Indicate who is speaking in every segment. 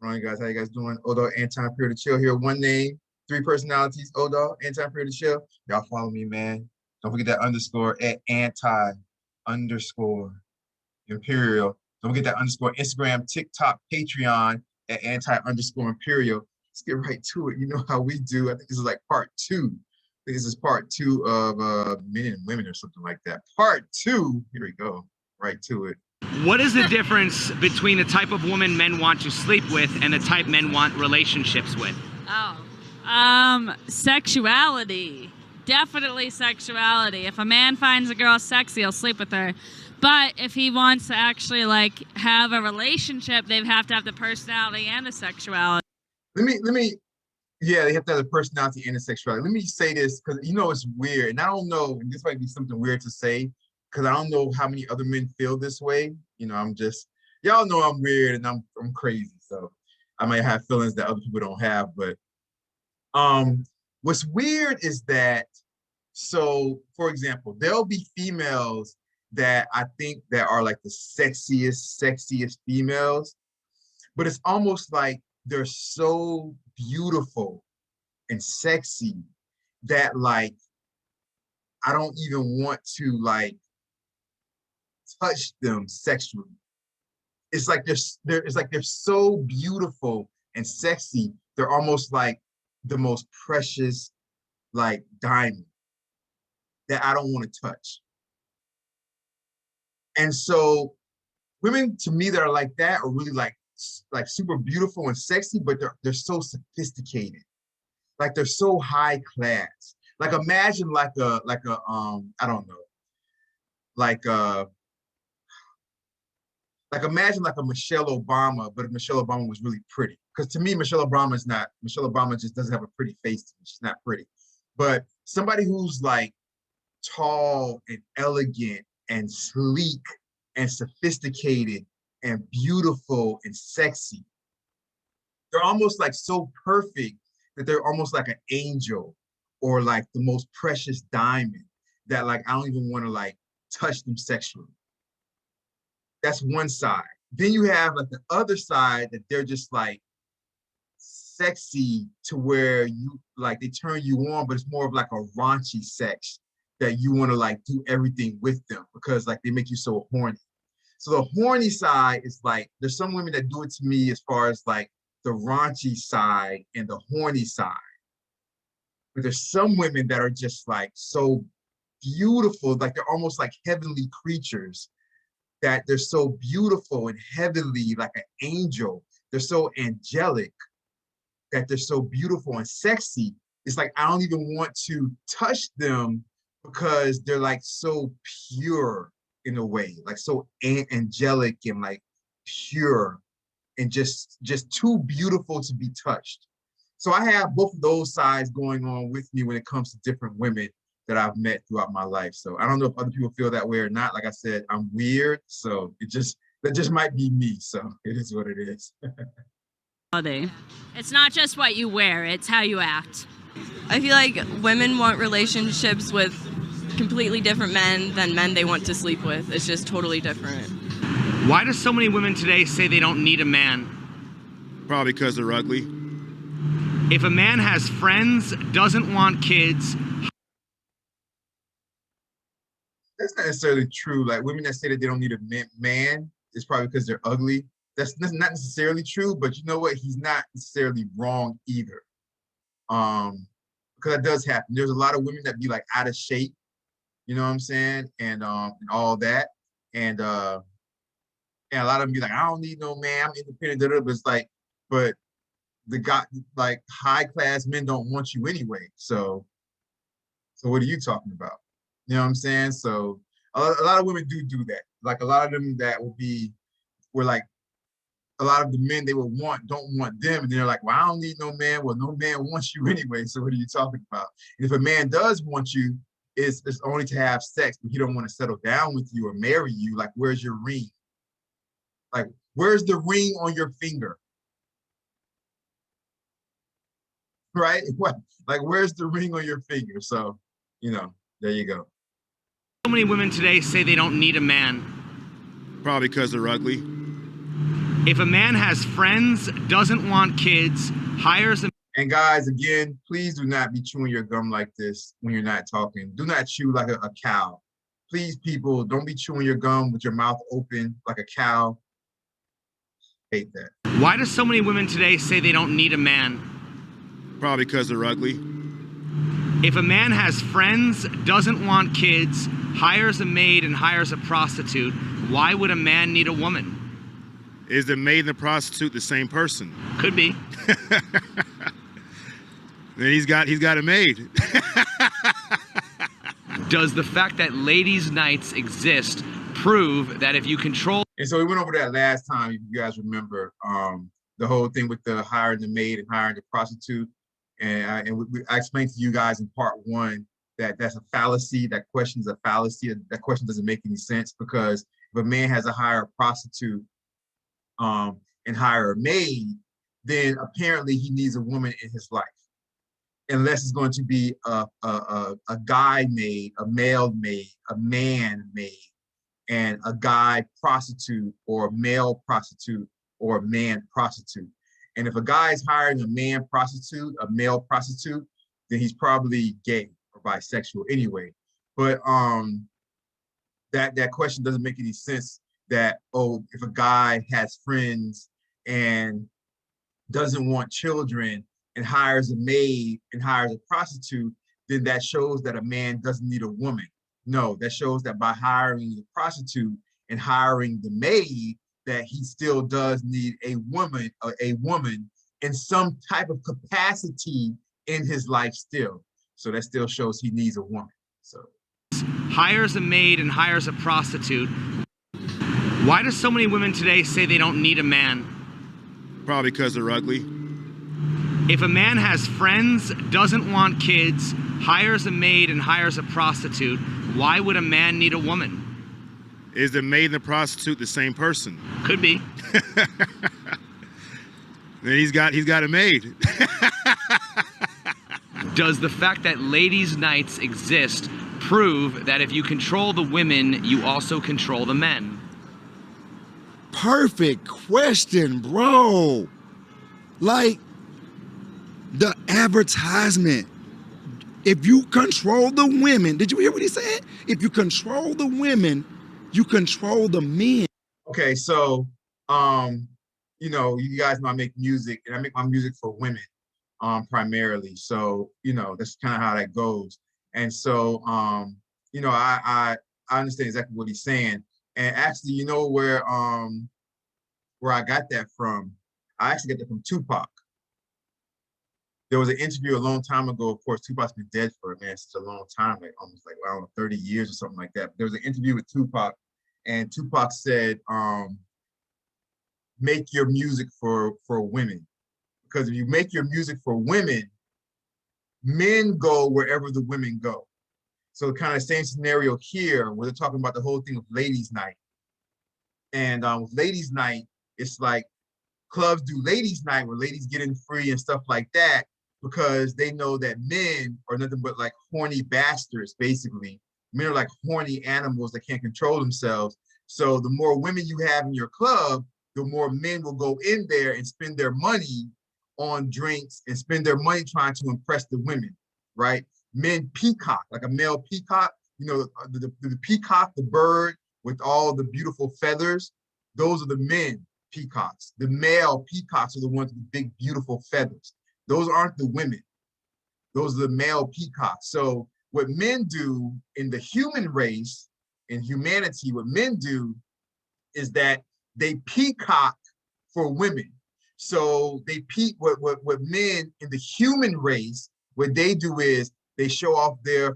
Speaker 1: All right, guys, how you guys doing? Dogg, Anti-Imperial Chill here. One name, three personalities. Dogg, Anti-Imperial Chill. Y'all follow me, man. Don't forget that underscore at anti_imperial. Don't forget that underscore Instagram, TikTok, Patreon at anti_imperial. Let's get right to it. You know how we do. I think this is like part two. I think this is part two of Men and Women or something like that. Part two. Here we go. Right to it.
Speaker 2: What is the difference between the type of woman men want to sleep with and the type men want relationships with?
Speaker 3: Sexuality. Definitely sexuality. If a man finds a girl sexy, he'll sleep with her. But if he wants to actually have a relationship, they have to have the personality and the sexuality.
Speaker 1: Yeah, they have to have the personality and the sexuality. Let me say this, because it's weird, and I don't know, and this might be something weird to say, because I don't know how many other men feel this way. Y'all know I'm weird and I'm crazy, so I might have feelings that other people don't have. But what's weird is that, so for example, there'll be females that I think that are like the sexiest females, but it's almost like they're so beautiful and sexy that I don't even want to touch them sexually. It's like they're so beautiful and sexy. They're almost like the most precious diamond that I don't want to touch. And so women to me that are like that are really like super beautiful and sexy, but they're so sophisticated. They're so high class. Imagine I don't know, imagine a Michelle Obama, but if Michelle Obama was really pretty. Because to me, Michelle Obama just doesn't have a pretty face to me. She's not pretty. But somebody who's tall and elegant and sleek and sophisticated and beautiful and sexy. They're almost so perfect that they're almost like an angel or the most precious diamond that I don't even want to touch them sexually. That's one side. Then you have the other side that they're just sexy to where you they turn you on, but it's more of a raunchy sex that you want to do everything with them because they make you so horny. So the horny side is there's some women that do it to me as far as the raunchy side and the horny side. But there's some women that are just so beautiful, they're almost like heavenly creatures, that they're so beautiful and heavenly, like an angel. They're so angelic that they're so beautiful and sexy. It's I don't even want to touch them because they're so pure in a way, so angelic and pure and just too beautiful to be touched. So I have both of those sides going on with me when it comes to different women that I've met throughout my life. So I don't know if other people feel that way or not. Like I said, I'm weird, so that just might be me. So it is what it is.
Speaker 3: It's not just what you wear, it's how you act.
Speaker 4: I feel like women want relationships with completely different men than men they want to sleep with. It's just totally different.
Speaker 2: Why do so many women today say they don't need a man?
Speaker 5: Probably because they're ugly.
Speaker 2: If a man has friends, doesn't want kids.
Speaker 1: That's not necessarily true. Women that say that they don't need a man is probably because they're ugly. That's not necessarily true, but you know what? He's not necessarily wrong either. Because that does happen. There's a lot of women that be out of shape, you know what I'm saying? And all that. And a lot of them be I don't need no man, I'm independent, but it's but the guy, high class men don't want you anyway. So what are you talking about? You know what I'm saying? So a lot of women do that. A lot of them that will be, where a lot of the men they would want don't want them. And they're well, I don't need no man. Well, no man wants you anyway. So what are you talking about? And if a man does want you, it's only to have sex, but he don't want to settle down with you or marry you. Where's your ring? Where's the ring on your finger? Right? What? Where's the ring on your finger? So, there you go.
Speaker 2: So many women today say they don't need a man.
Speaker 5: Probably because they're ugly.
Speaker 2: If a man has friends, doesn't want kids, hires a...
Speaker 1: And guys, again, please do not be chewing your gum like this when you're not talking. Do not chew like a cow. Please, people, don't be chewing your gum with your mouth open like a cow. Hate that.
Speaker 2: Why do so many women today say they don't need a man?
Speaker 5: Probably because they're ugly.
Speaker 2: If a man has friends, doesn't want kids, hires a maid and hires a prostitute, why would a man need a woman?
Speaker 5: Is the maid and the prostitute the same person?
Speaker 2: Could be.
Speaker 5: Then he's got a maid.
Speaker 2: Does the fact that ladies' nights exist prove that if you control...
Speaker 1: And so we went over that last time, if you guys remember, the whole thing with the hiring the maid and hiring the prostitute. And I explained to you guys in part one that that's a fallacy. That question is a fallacy. That question doesn't make any sense, because if a man has to hire a prostitute and hire a maid, then apparently he needs a woman in his life. Unless it's going to be a guy maid, a male maid, a man maid, and a guy prostitute or a male prostitute or a man prostitute. And if a guy is hiring a man prostitute, a male prostitute, then he's probably gay or bisexual anyway. But that question doesn't make any sense, that, oh, if a guy has friends and doesn't want children and hires a maid and hires a prostitute, then that shows that a man doesn't need a woman. No, that shows that by hiring the prostitute and hiring the maid, that he still does need a woman in some type of capacity in his life still. So that still shows he needs a woman. So
Speaker 2: hires a maid and hires a prostitute. Why do so many women today say they don't need a man?
Speaker 5: Probably because they're ugly.
Speaker 2: If a man has friends, doesn't want kids, hires a maid and hires a prostitute, why would a man need a woman?
Speaker 5: Is the maid and the prostitute the same person?
Speaker 2: Could be.
Speaker 5: Then he's got a maid.
Speaker 2: Does the fact that ladies' nights exist prove that if you control the women, you also control the men?
Speaker 6: Perfect question, bro. Like the advertisement. If you control the women, did you hear what he said? If you control the women, you control the men.
Speaker 1: okay, so you know, you guys know I make music, and I make my music for women primarily. So, you know, that's kind of how that goes. And so you know, I understand exactly what he's saying. And actually, you know where I got that from? I actually got that from Tupac. There was an interview a long time ago. Of course, Tupac's been dead for, man, such a long time, like almost like, I don't know, 30 years or something like that. But there was an interview with Tupac, and Tupac said, make your music for women. Because if you make your music for women, men go wherever the women go. So kind of same scenario here, where they're talking about the whole thing of ladies' night. And with ladies' night, it's like clubs do ladies' night where ladies get in free and stuff like that, because they know that men are nothing but like horny bastards, basically. Men are like horny animals that can't control themselves. So the more women you have in your club, the more men will go in there and spend their money on drinks and spend their money trying to impress the women, right? Men peacock, like a male peacock, you know, the peacock, the bird with all the beautiful feathers, those are the men peacocks. The male peacocks are the ones with the big, beautiful feathers. Those aren't the women. Those are the male peacocks. So what men do in the human race, in humanity, what men do is that they peacock for women. So they what men in the human race, what they do is they show off their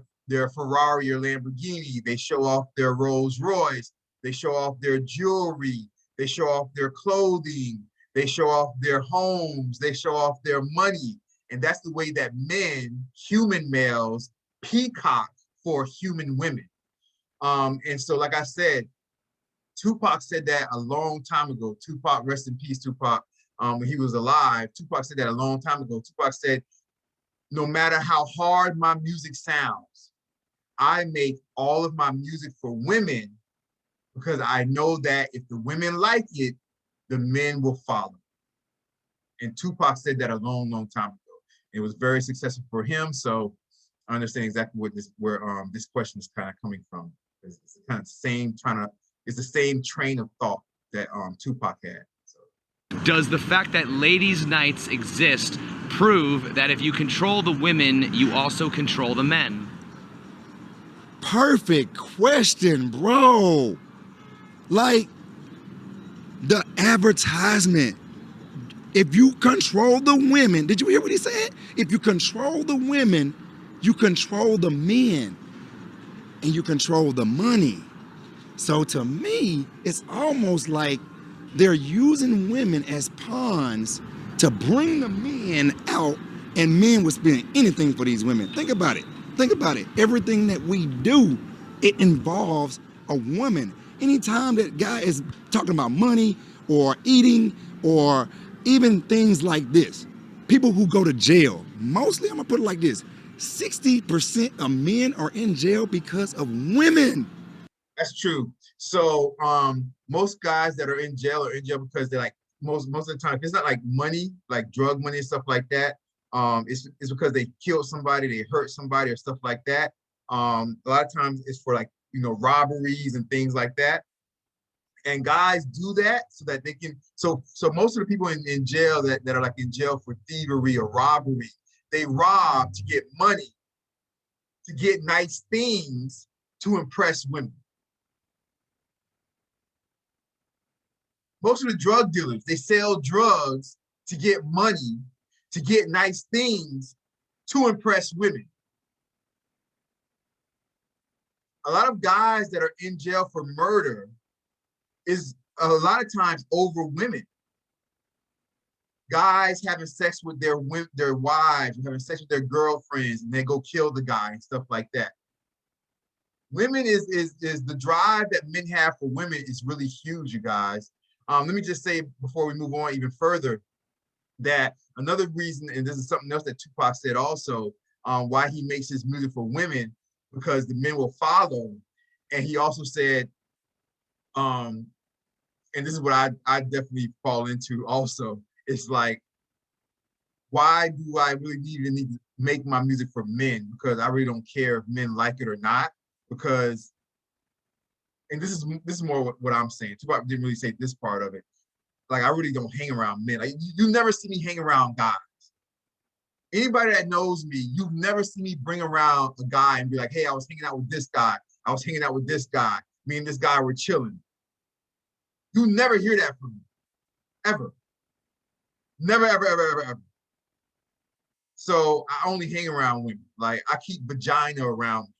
Speaker 1: Ferrari or Lamborghini, they show off their Rolls Royce, they show off their jewelry, they show off their clothing, they show off their homes, they show off their money. And that's the way that men, human males, peacock for human women. And so, like I said, Tupac said that a long time ago. Tupac, rest in peace, Tupac. When he was alive, Tupac said that a long time ago. Tupac said, no matter how hard my music sounds, I make all of my music for women, because I know that if the women like it, the men will follow. And Tupac said that a long, long time ago. It was very successful for him. So I understand exactly where this question is kind of coming from. It's the kind of same it's the same train of thought that Tupac had. So.
Speaker 2: Does the fact that ladies' nights exist prove that if you control the women, you also control the men?
Speaker 6: Perfect question, bro. Like the advertisement. If you control the women, did you hear what he said? If you control the women, you control the men and you control the money. So to me, it's almost like they're using women as pawns to bring the men out, and men would spend anything for these women. Think about it. Think about it. Everything that we do, it involves a woman. Anytime that guy is talking about money or eating or even things like this, people who go to jail, mostly, I'm gonna put it like this, 60% of men are in jail because of women.
Speaker 1: That's true. So most guys that are in jail because they're like, most of the time, it's not like money, like drug money and stuff like that. It's because they killed somebody, they hurt somebody or stuff like that. A lot of times it's for like, robberies and things like that. And guys do that so that they can, so most of the people in jail that are like in jail for thievery or robbery, they rob to get money, to get nice things to impress women. Most of the drug dealers, they sell drugs to get money, to get nice things to impress women. A lot of guys that are in jail for murder is a lot of times over women. Guys having sex with their wives, having sex with their girlfriends, and they go kill the guy and stuff like that. Women is the drive that men have for women is really huge, you guys. Let me just say before we move on even further that another reason, and this is something else that Tupac said also, why he makes his music for women, because the men will follow. And he also said, and this is what I definitely fall into also, it's like, why do I really need to make my music for men? Because I really don't care if men like it or not, because, and this is more what I'm saying. Tupac didn't really say this part of it. Like, I really don't hang around men. Like, you never see me hang around guys. Anybody that knows me, you've never seen me bring around a guy and be like, hey, I was hanging out with this guy. I was hanging out with this guy. Me and this guy were chilling. You never hear that from me, ever. Never, ever, ever, ever, ever. So I only hang around women. Like, I keep vagina around me.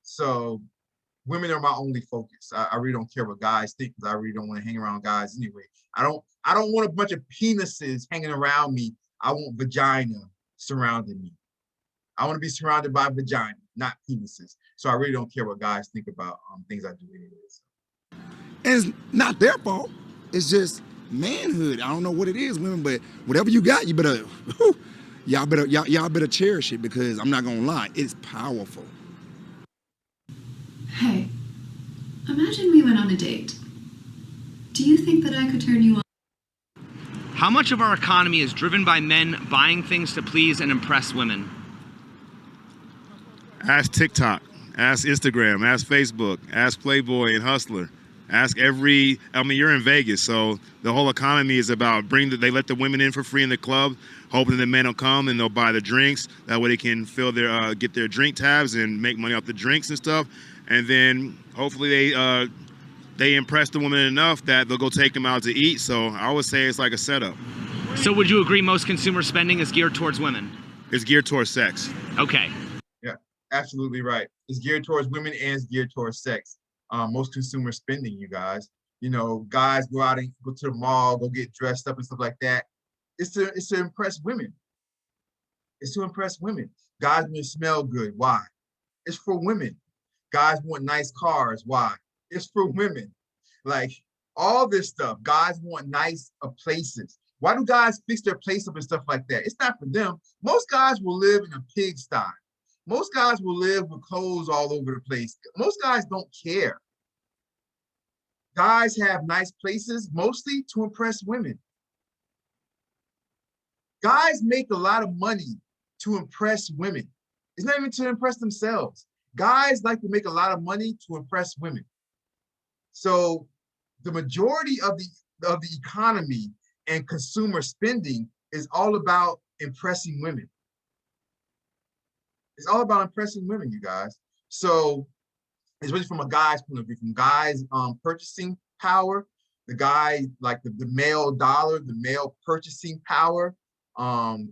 Speaker 1: So women are my only focus. I really don't care what guys think, because I really don't want to hang around guys anyway. I don't want a bunch of penises hanging around me. I want vagina surrounding me. I want to be surrounded by vagina, not penises. So I really don't care what guys think about things I do anyways.
Speaker 6: And it's not their fault. It's just manhood. I don't know what it is, women, but whatever you got, you better, y'all better cherish it, because I'm not gonna lie, it's powerful.
Speaker 7: Hey, imagine we went on a date. Do you think that I could turn you on?
Speaker 2: How much of our economy is driven by men buying things to please and impress women?
Speaker 5: Ask TikTok, ask Instagram, ask Facebook, ask Playboy and Hustler. Ask you're in Vegas, so the whole economy is about they let the women in for free in the club, hoping the men will come and they'll buy the drinks. That way they can get their drink tabs and make money off the drinks and stuff. And then hopefully they impress the woman enough that they'll go take them out to eat. So I would say it's like a setup.
Speaker 2: So would you agree most consumer spending is geared towards women?
Speaker 5: It's geared towards sex.
Speaker 2: Okay.
Speaker 1: Yeah, absolutely right. It's geared towards women and it's geared towards sex. Most consumer spending, you guys. Guys go out and go to the mall, go get dressed up and stuff like that. It's to impress women. It's to impress women. Guys want to smell good. Why? It's for women. Guys want nice cars. Why? It's for women. Like, all this stuff. Guys want nice places. Why do guys fix their place up and stuff like that? It's not for them. Most guys will live in a pigsty. Most guys will live with clothes all over the place. Most guys don't care. Guys have nice places mostly to impress women. Guys make a lot of money to impress women. It's not even to impress themselves. Guys like to make a lot of money to impress women. So the majority of the economy and consumer spending is all about impressing women. It's all about impressing women, you guys. So it's really from a guy's point of view, from guys' purchasing power, the guy, like the male dollar, the male purchasing power, the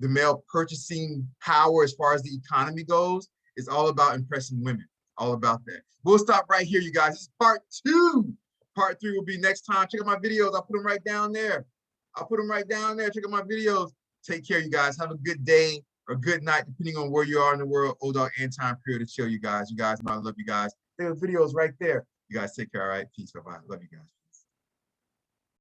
Speaker 1: male purchasing power as far as the economy goes, is all about impressing women, all about that. We'll stop right here, you guys. This is part 2. Part 3 will be next time. Check out my videos. I'll put them right down there. I'll put them right down there. Check out my videos. Take care, you guys. Have a good day or good night, depending on where you are in the world. Dogg Anti-Imperial to chill, you guys. You guys know I love you guys. There are videos right there. You guys take care, all right? Peace, bye-bye. Love you guys.